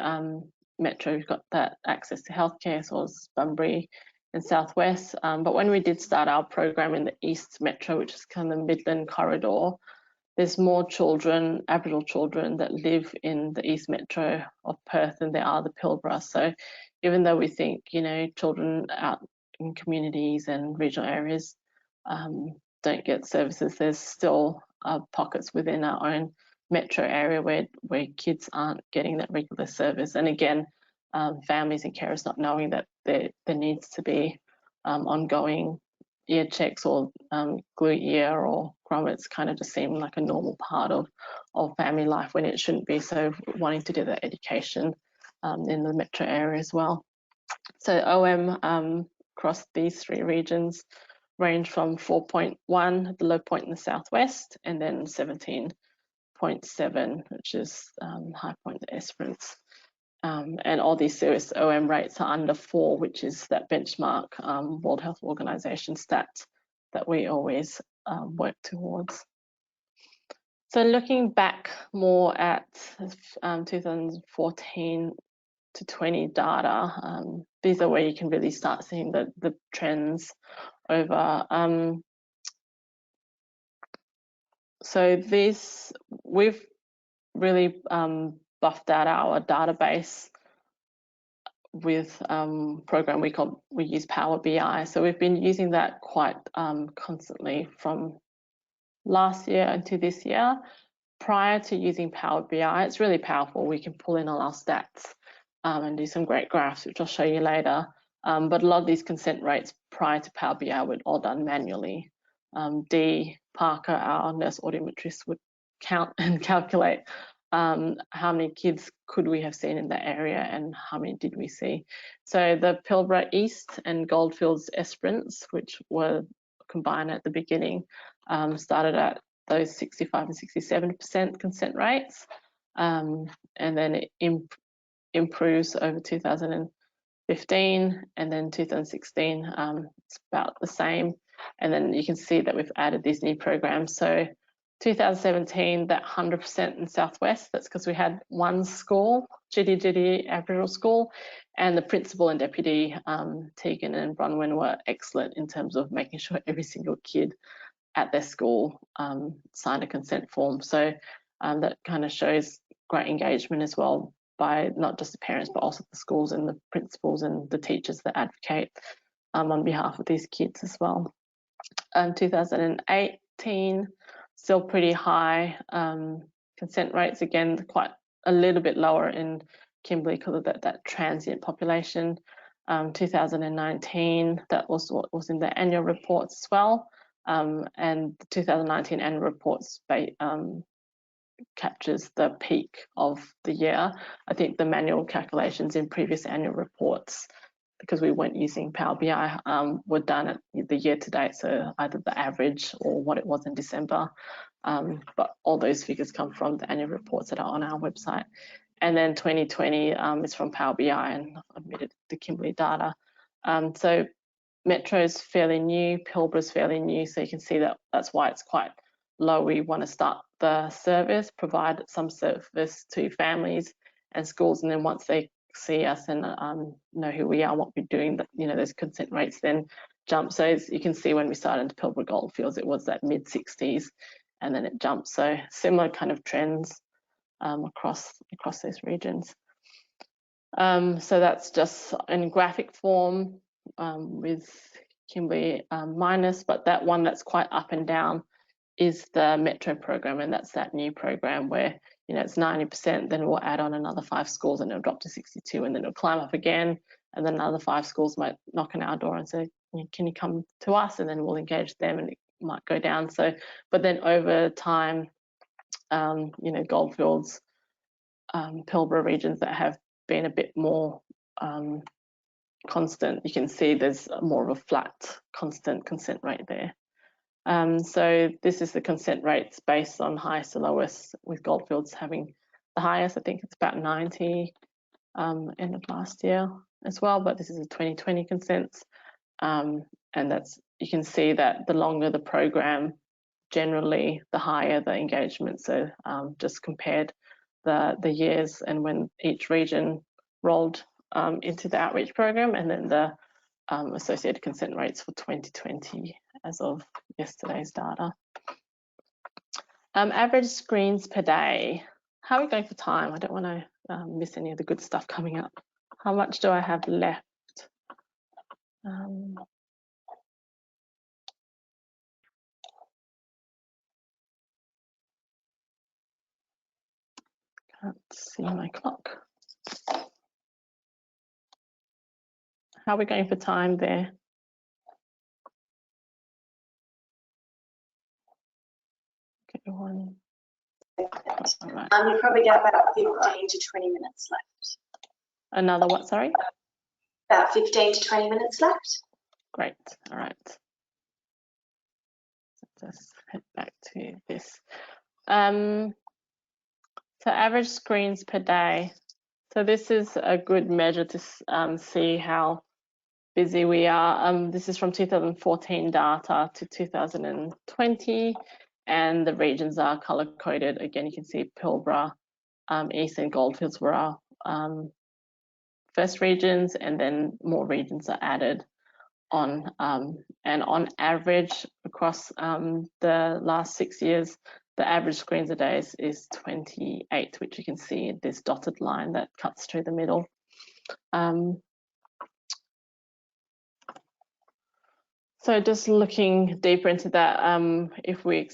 Metro, we've got that access to healthcare, so it's Bunbury and Southwest. But when we did start our program in the East Metro, which is kind of the Midland corridor, there's more children, Aboriginal children, that live in the East Metro of Perth than there are the Pilbara. So even though we think, you know, children out in communities and regional areas don't get services, there's still pockets within our own metro area where kids aren't getting that regular service. And again, families and carers not knowing that there needs to be ongoing ear checks or glue ear or grommets kind of just seem like a normal part of family life when it shouldn't be. So wanting to do that education in the metro area as well. So OM across these three regions range from 4.1 at the low point in the southwest, and then 17.7, which is high point the Esperance. And all these serious OM rates are under 4, which is that benchmark World Health Organization stat that we always work towards. So looking back more at 2014 to 20 data, these are where you can really start seeing the trends over. So we've really buffed out our database with program we use Power BI. So we've been using that quite constantly from last year into this year. Prior to using Power BI, it's really powerful. We can pull in all our stats and do some great graphs, which I'll show you later. But a lot of these consent rates prior to Power BI were all done manually. Dee Parker, our nurse audiometrist, would count and calculate how many kids could we have seen in that area and how many did we see. So the Pilbara East and Goldfields Esperance, which were combined at the beginning, started at those 65 and 67% consent rates, and then it improves over 2015, and then 2016 it's about the same. And then you can see that we've added these new programs. So 2017, that 100% in Southwest, that's because we had one school, Jitty Aboriginal School, and the principal and deputy, Tegan and Bronwyn, were excellent in terms of making sure every single kid at their school signed a consent form. So that kind of shows great engagement as well by not just the parents, but also the schools and the principals and the teachers that advocate on behalf of these kids as well. 2018, still pretty high consent rates, again quite a little bit lower in Kimberley because of that transient population. 2019, that was what was in the annual reports as well, and the 2019 annual reports captures the peak of the year. I think the manual calculations in previous annual reports, because we weren't using Power BI, were done at the year to date, so either the average or what it was in December. But all those figures come from the annual reports that are on our website. And then 2020 is from Power BI and omitted the Kimberley data. So Metro's fairly new, Pilbara's fairly new, so you can see that that's why it's quite low. We want to start the service, provide some service to families and schools, and then once they see us and know who we are, what we're doing, you know, those consent rates then jump. So as you can see, when we started into Pilbara Goldfields, it was that mid-60s, and then it jumped. So similar kind of trends across those regions. So that's just in graphic form with Kimberley minus, but that one that's quite up and down is the Metro program, and that's that new program where, you know, it's 90%, then we'll add on another 5 schools and it'll drop to 62, and then it'll climb up again, and then another 5 schools might knock on our door and say, can you come to us, and then we'll engage them, and it might go down. So, but then over time, you know, Goldfields, Pilbara regions that have been a bit more constant, you can see there's more of a flat, constant consent rate there. So this is the consent rates based on highest to lowest, with Goldfields having the highest. I think it's about 90 end of last year as well, but this is a 2020 consents. And that's, you can see that the longer the program, generally the higher the engagement. So just compared the years and when each region rolled into the outreach program, and then the associated consent rates for 2020 as of yesterday's data. Average screens per day. How are we going for time? I don't want to miss any of the good stuff coming up. How much do I have left? Can't see my clock. How are we going for time there? Okay, one. All right. You've probably got about 15 to 20 minutes left. Another what, sorry? About 15 to 20 minutes left. Great, all right. Just head back to this. So average screens per day. So this is a good measure to see how busy we are. This is from 2014 data to 2020, and the regions are color coded. Again, you can see Pilbara, East and Goldfields were our first regions, and then more regions are added on. And on average, across the last 6 years, the average screens a day is 28, which you can see in this dotted line that cuts through the middle. So just looking deeper into that, if we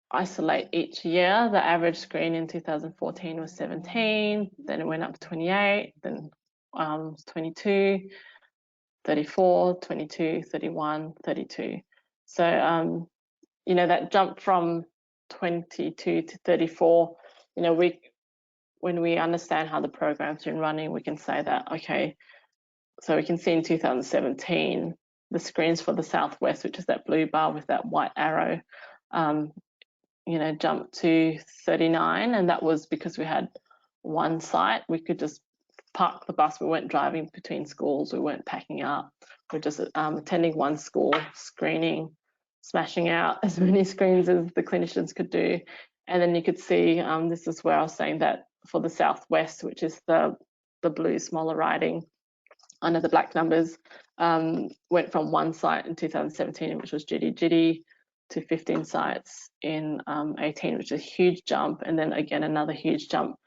isolate each year, the average screen in 2014 was 17, then it went up to 28, then 22, 34, 22, 31, 32. So, you know, that jump from 22 to 34, you know, when we understand how the program's been running, we can say that, okay, so we can see in 2017, the screens for the Southwest, which is that blue bar with that white arrow, you know, jumped to 39, and that was because we had one site. We could just park the bus. We weren't driving between schools. We weren't packing up. We're just attending one school, screening, smashing out as many screens as the clinicians could do. And then you could see, this is where I was saying that for the Southwest, which is the blue smaller writing under the black numbers, went from one site in 2017, which was Jitty, to 15 sites in 18, which is a huge jump. And then again, another huge jump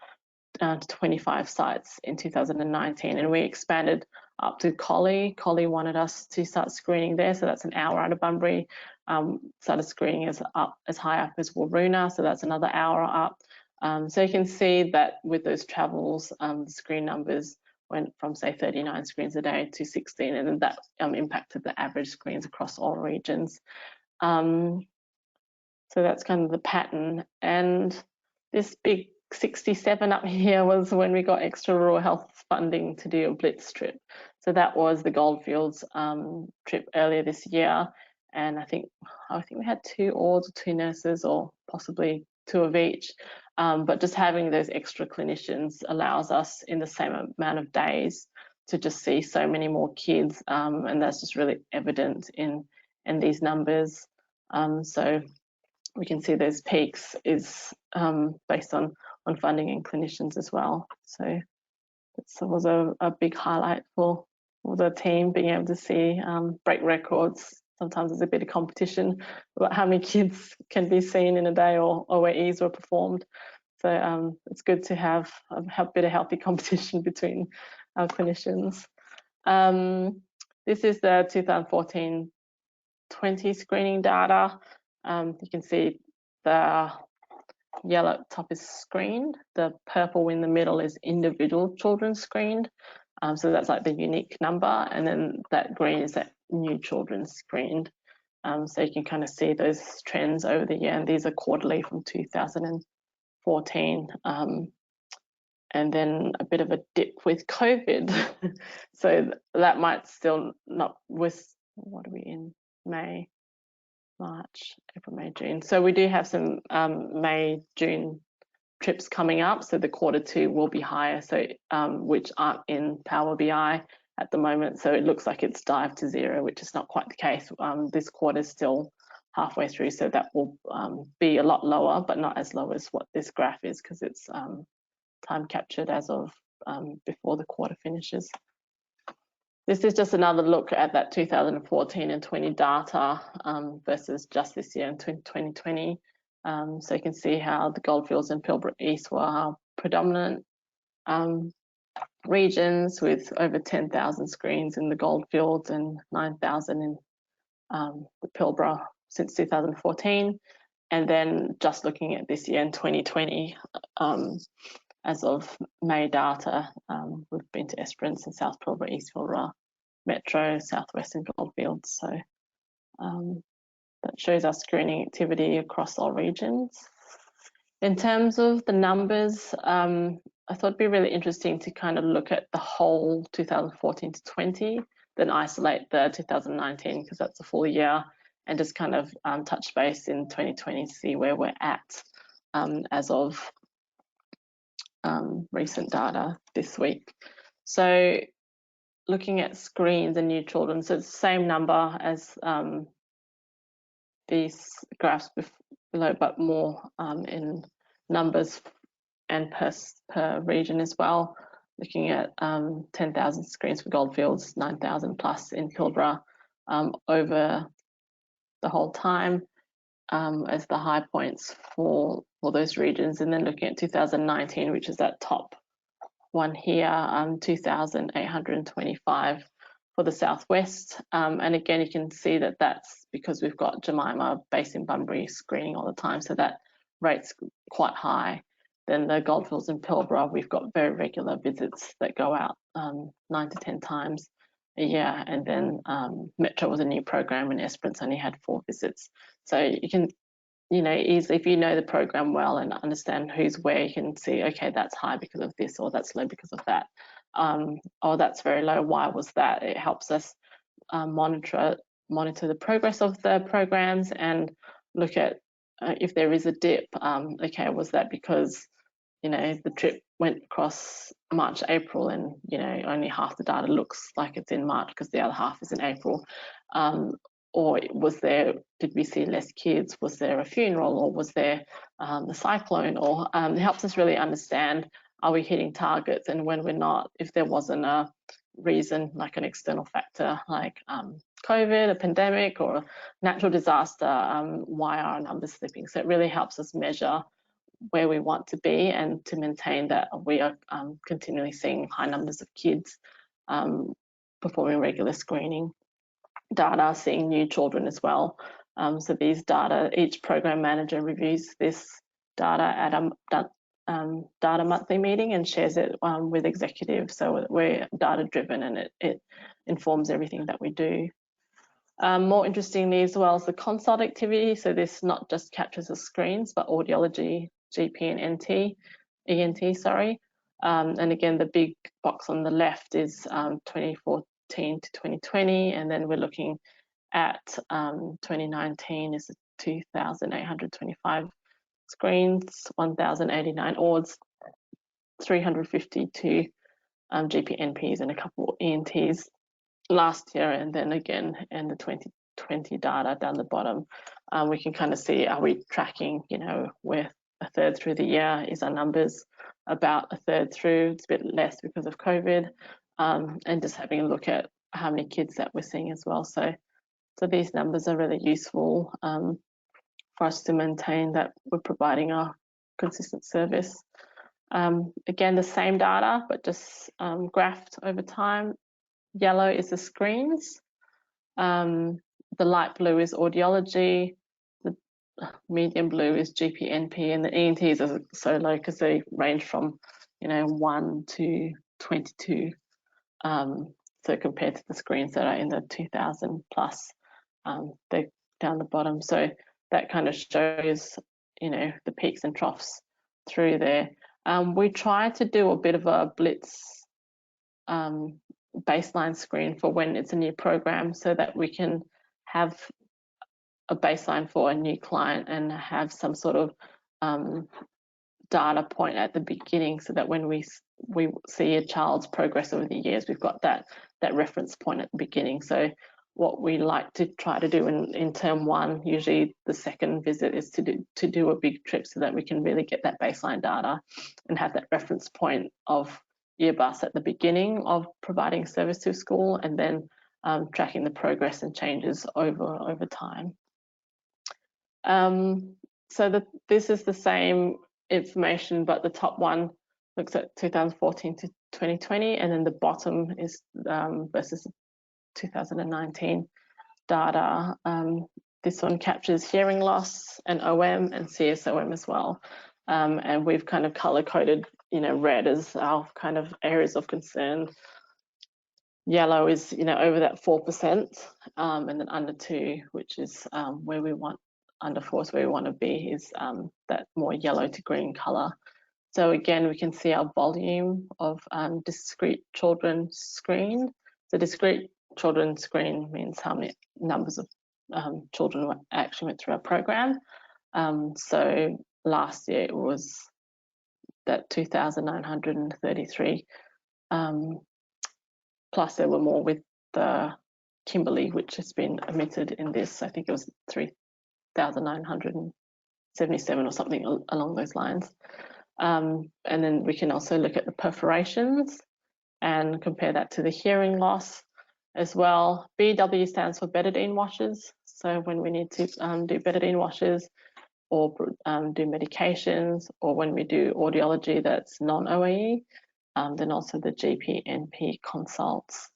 to 25 sites in 2019. And we expanded up to Collie. Collie wanted us to start screening there. So that's an hour out of Bunbury. Started screening as high up as Waroona. So that's another hour up. So you can see that with those travels, the screen numbers went from, say, 39 screens a day to 16, and then that impacted the average screens across all regions. So that's kind of the pattern. And this big 67 up here was when we got extra rural health funding to do a blitz trip. So that was the Goldfields trip earlier this year. And I think we had 2 ords or 2 nurses, or possibly 2 of each. But just having those extra clinicians allows us in the same amount of days to just see so many more kids. And that's just really evident in these numbers. So we can see those peaks is based on funding and clinicians as well. So it was a big highlight for the team, being able to see break records. Sometimes there's a bit of competition about how many kids can be seen in a day, or where E's were performed. So it's good to have a bit of healthy competition between our clinicians. This is the 2014-20 screening data. You can see the yellow at the top is screened. The purple in the middle is individual children screened. So that's like the unique number. And then that green is that new children screened. So you can kind of see those trends over the year. And these are quarterly from 2014. And then a bit of a dip with COVID. So that might still not, with, what are we in? May, March, April, May, June. So we do have some May, June trips coming up. So the Q2 will be higher, so which aren't in Power BI at the moment. So it looks like it's dived to 0, which is not quite the case. This quarter is still halfway through, so that will be a lot lower, but not as low as what this graph is, because it's time captured as of before the quarter finishes. This is just another look at that 2014 and 20 data versus just this year in 2020. So you can see how the Goldfields and Pilbara East were our predominant regions, with over 10,000 screens in the Goldfields and 9,000 in the Pilbara since 2014. And then just looking at this year in 2020, as of May data, we've been to Esperance and South Pilbara, East Pilbara, Metro, Southwest and Goldfields. So that shows our screening activity across all regions. In terms of the numbers, I thought it'd be really interesting to kind of look at the whole 2014 to 20, then isolate the 2019 because that's a full year, and just kind of touch base in 2020 to see where we're at as of recent data this week. So looking at screens and new children, so it's the same number as these graphs below, but more in numbers and per region as well. Looking at 10,000 screens for Goldfields, 9,000 plus in Pilbara over the whole time as the high points for those regions. And then looking at 2019, which is that top one here, 2,825 for the Southwest. And again, you can see that that's because we've got Jemima based in Bunbury screening all the time, so that rate's quite high. Then the Goldfields and Pilbara, we've got very regular visits that go out 9 to 10 times a year. And then Metro was a new program and Esperance only had 4 visits. So you can, easily, if you know the program well and understand who's where, you can see, okay, that's high because of this, or that's low because of that. Or that's very low, why was that? It helps us monitor the progress of the programs and look at if there is a dip, okay, was that because the trip went across March, April, and only half the data looks like it's in March because the other half is in April, or did we see less kids? Was there a funeral, or was there the cyclone? Or it helps us really understand, are we hitting targets, and when we're not, if there wasn't a reason like an external factor like COVID, a pandemic, or a natural disaster, why are our numbers slipping? So it really helps us measure where we want to be and to maintain that we are continually seeing high numbers of kids performing regular screening. Data, seeing new children as well. So these data, each program manager reviews this data at a data monthly meeting and shares it with executives. So we're data driven and it informs everything that we do. More interestingly as well as the consult activity. So this not just captures the screens, but audiology, GP and ENT, sorry. And again, the big box on the left is 2014 to 2020, and then we're looking at 2019 is 2,825 screens, 1,089 ords, 352 GP NPs and a couple ENTs last year, and then again in the 2020 data down the bottom, we can kind of see, are we tracking, we're a third through the year, is our numbers about a third through, it's a bit less because of COVID, and just having a look at how many kids that we're seeing as well. So these numbers are really useful for us to maintain that we're providing a consistent service. Again, the same data, but just graphed over time. Yellow is the screens. The light blue is audiology. The medium blue is GP NP, and the ENTs are so low because they range from 1 to 22. So compared to the screens that are in the 2,000 plus, they're down the bottom. So that kind of shows, the peaks and troughs through there. We try to do a bit of a blitz baseline screen for when it's a new program, so that we can have a baseline for a new client and have some sort of data point at the beginning, so that when we see a child's progress over the years, we've got that reference point at the beginning. So what we like to try to do in term 1, usually the second visit, is to do a big trip so that we can really get that baseline data and have that reference point of Earbus at the beginning of providing service to school, and then tracking the progress and changes over time. So this is the same information, but the top one looks at 2014 to 2020, and then the bottom is versus 2019 data. This one captures hearing loss and OM and CSOM as well. And we've kind of color coded, red as our kind of areas of concern. Yellow is, over that 4%, and then under 2, which is where we want, under 4 is where we want to be, is that more yellow to green color. So again, we can see our volume of discrete children screened. So discrete children screened means how many numbers of children actually went through our program. So last year it was that 2,933. Plus there were more with the Kimberley, which has been omitted in this. I think it was 3,977 or something along those lines. And then we can also look at the perforations and compare that to the hearing loss as well. BW stands for betadine washes. So when we need to do betadine washes or do medications, or when we do audiology that's non-OAE, then also the GP NP consults.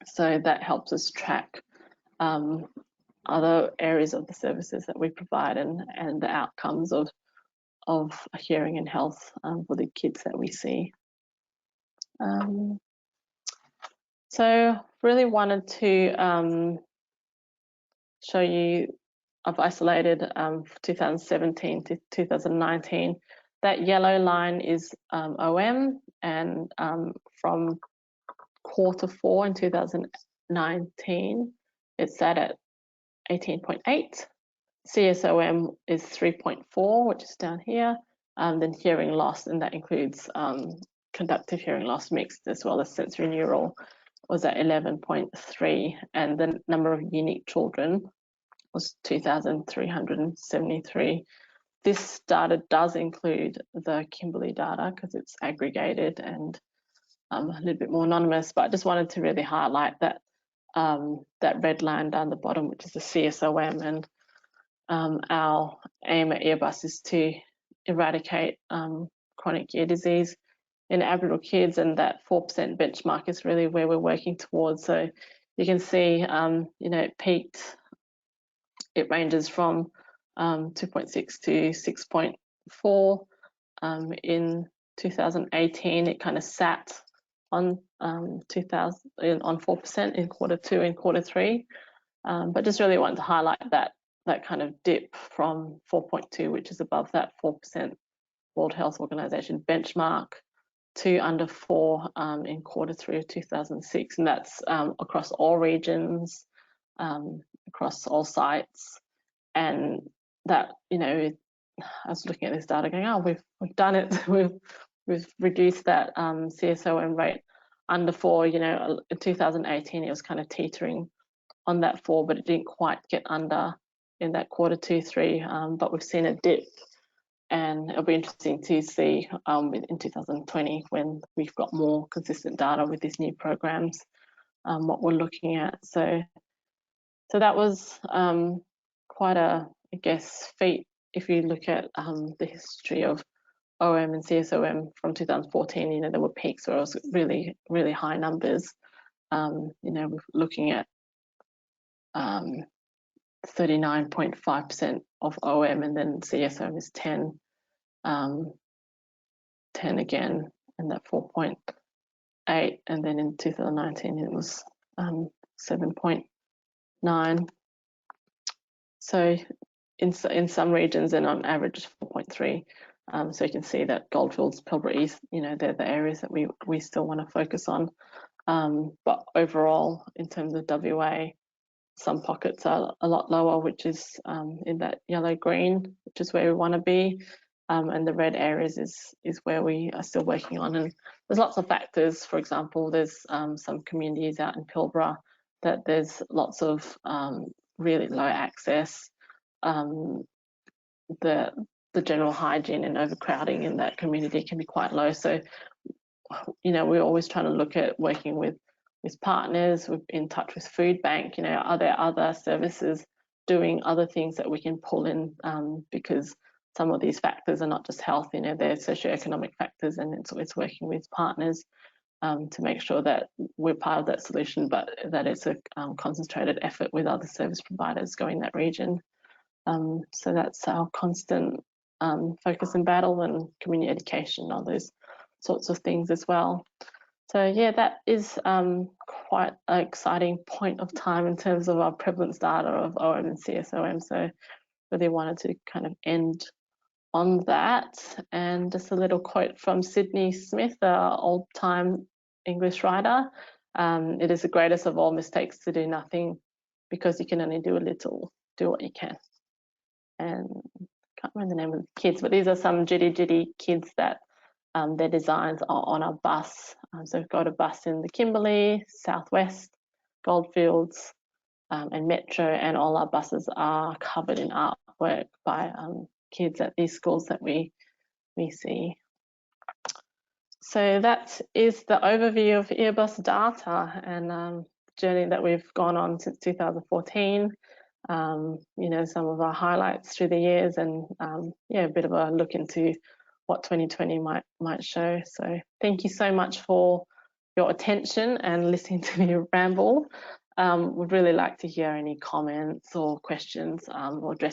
So that helps us track other areas of the services that we provide and the outcomes of hearing and health for the kids that we see. So really wanted to show you, I've isolated 2017 to 2019. That yellow line is OM, and from Q4 in 2019, it's sat at 18.8. CSOM is 3.4, which is down here. Then hearing loss, and that includes conductive hearing loss mixed as well as sensory neural, was at 11.3, and the number of unique children was 2,373. This data does include the Kimberley data because it's aggregated and a little bit more anonymous, but I just wanted to really highlight that that red line down the bottom, which is the CSOM, and our aim at Earbus is to eradicate chronic ear disease in Aboriginal kids, and that 4% benchmark is really where we're working towards. So you can see, it peaked, it ranges from 2.6 to 6.4. In 2018, it kind of sat on 4% in Q2 and Q3, but just really wanted to highlight that kind of dip from 4.2, which is above that 4% World Health Organization benchmark, to under 4 in Q3 of 2006, and that's across all regions, across all sites. And that, I was looking at this data going, oh, we've done it. we've reduced that CSOM rate under 4. In 2018 it was kind of teetering on that 4, but it didn't quite get under in that Q2, 3. But we've seen a dip, and it'll be interesting to see in 2020 when we've got more consistent data with these new programs, what we're looking at. So that was quite a, I guess, feat if you look at the history of OM and CSOM from 2014. There were peaks where it was really, really high numbers. We're looking at 39.5% of OM, and then CSOM is 10 again, and that 4.8, and then in 2019 it was 7.9. So in some regions, and on average 4.3. So you can see that Goldfields, Pilbara East, they're the areas that we still want to focus on. But overall, in terms of WA, some pockets are a lot lower, which is in that yellow-green, which is where we want to be. And the red areas is where we are still working on. And there's lots of factors. For example, there's some communities out in Pilbara that there's lots of really low access. The general hygiene and overcrowding in that community can be quite low. So, we're always trying to look at working with partners. We're in touch with Food Bank. Are there other services doing other things that we can pull in, because some of these factors are not just health, you know, they're socioeconomic factors, and it's working with partners to make sure that we're part of that solution, but that it's a concentrated effort with other service providers going that region. So that's our constant focus and battle, and community education, all those sorts of things as well. So yeah, that is quite an exciting point of time in terms of our prevalence data of OM and CSOM. So really wanted to kind of end on that. And just a little quote from Sydney Smith, an old-time English writer. It is the greatest of all mistakes to do nothing, because you can only do a little. Do what you can. And I can't remember the name of the kids, but these are some jitty kids that their designs are on a bus. So we've got a bus in the Kimberley, Southwest, Goldfields, and Metro, and all our buses are covered in artwork by kids at these schools that we see. So that is the overview of Earbus data and journey that we've gone on since 2014. You know, some of our highlights through the years, and yeah, a bit of a look into what 2020 might show. So thank you so much for your attention and listening to me ramble. Would really like to hear any comments or questions or address